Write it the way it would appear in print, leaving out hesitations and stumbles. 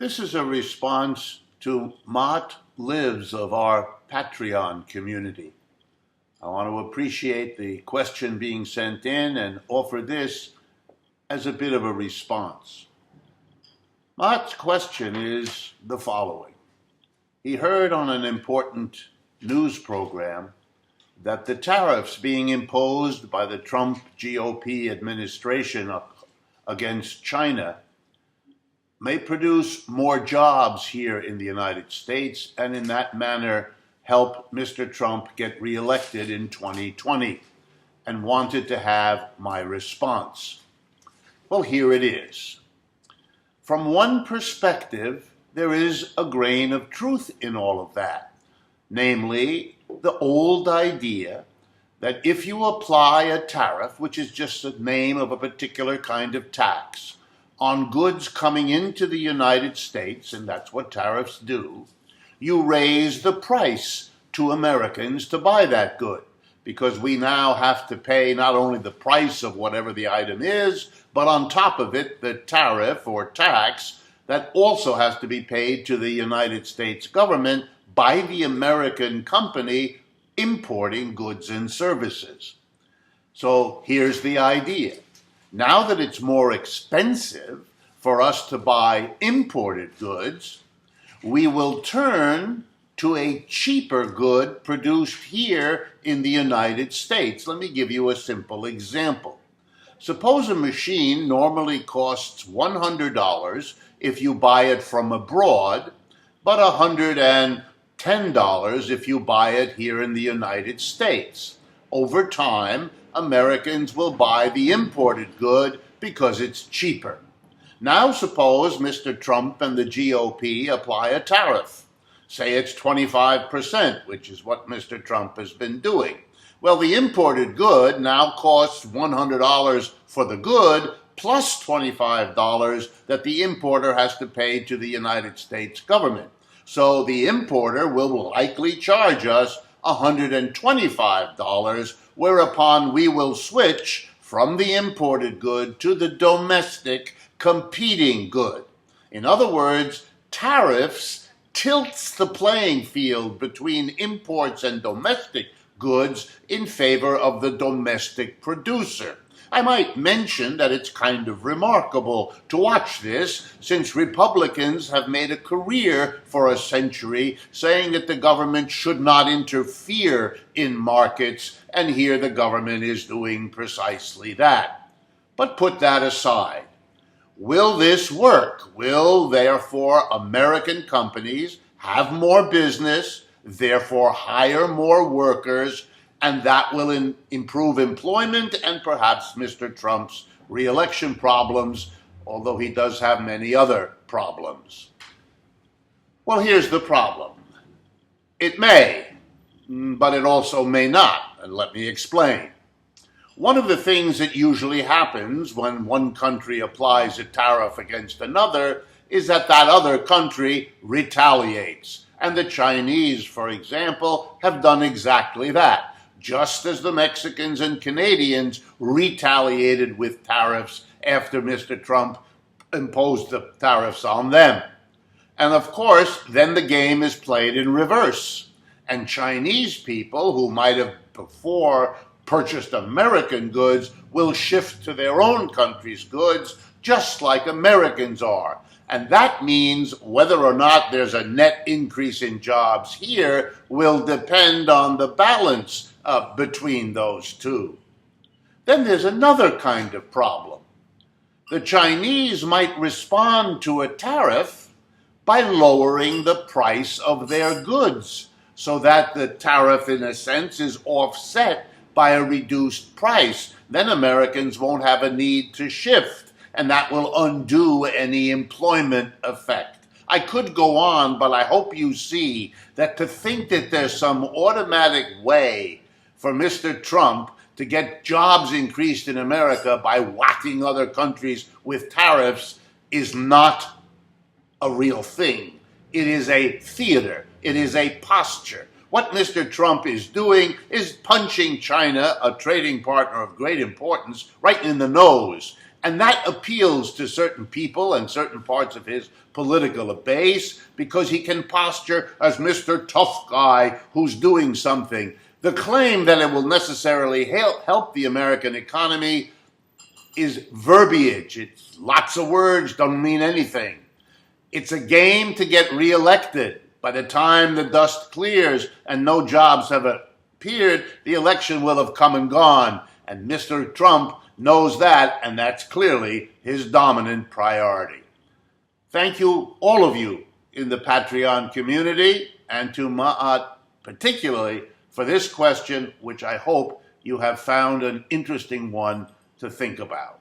This is a response to Mott Lives of our Patreon community. I want to appreciate the question being sent in and offer this as a bit of a response. Mott's question is the following. He heard on an important news program that the tariffs being imposed by the Trump GOP administration against China may produce more jobs here in the United States and in that manner help Mr. Trump get reelected in 2020, and wanted to have my response. Well, here it is. From one perspective, there is a grain of truth in all of that, namely the old idea that if you apply a tariff, which is just the name of a particular kind of tax, on goods coming into the United States, and that's what tariffs do, you raise the price to Americans to buy that good, because we now have to pay not only the price of whatever the item is, but on top of it, the tariff or tax that also has to be paid to the United States government by the American company importing goods and services. So here's the idea. Now that it's more expensive for us to buy imported goods, we will turn to a cheaper good produced here in the United States. Let me give you a simple example. Suppose a machine normally costs $100 if you buy it from abroad, but $110 if you buy it here in the United States. Over time, Americans will buy the imported good because it's cheaper. Now suppose Mr. Trump and the GOP apply a tariff. Say it's 25%, which is what Mr. Trump has been doing. Well, the imported good now costs $100 for the good plus $25 that the importer has to pay to the United States government. So the importer will likely charge us $125, whereupon we will switch from the imported good to the domestic competing good. In other words, tariffs tilts the playing field between imports and domestic goods in favor of the domestic producer. I might mention that it's kind of remarkable to watch this, since Republicans have made a career for a century saying that the government should not interfere in markets, and here the government is doing precisely that. But put that aside. Will this work? Will, therefore, American companies have more business, therefore hire more workers, and that will improve employment and perhaps Mr. Trump's re-election problems, although he does have many other problems? Well, here's the problem. It may, but it also may not, and let me explain. One of the things that usually happens when one country applies a tariff against another is that that other country retaliates. And the Chinese, for example, have done exactly that, just as the Mexicans and Canadians retaliated with tariffs after Mr. Trump imposed the tariffs on them. And of course, then the game is played in reverse. And Chinese people who might have before purchased American goods will shift to their own country's goods, just like Americans are. And that means whether or not there's a net increase in jobs here will depend on the balance between those two. Then there's another kind of problem. The Chinese might respond to a tariff by lowering the price of their goods, so that the tariff, in a sense, is offset by a reduced price. Then Americans won't have a need to shift, and that will undo any employment effect. I could go on, but I hope you see that to think that there's some automatic way for Mr. Trump to get jobs increased in America by whacking other countries with tariffs is not a real thing. It is a theater. It is a posture. What Mr. Trump is doing is punching China, a trading partner of great importance, right in the nose. And that appeals to certain people and certain parts of his political base because he can posture as Mr. Tough Guy who's doing something. The claim that it will necessarily help the American economy is verbiage. It's lots of words, don't mean anything. It's a game to get reelected. By the time the dust clears and no jobs have appeared, the election will have come and gone. And Mr. Trump knows that, and that's clearly his dominant priority. Thank you, all of you in the Patreon community, and to Ma'at particularly for this question, which I hope you have found an interesting one to think about.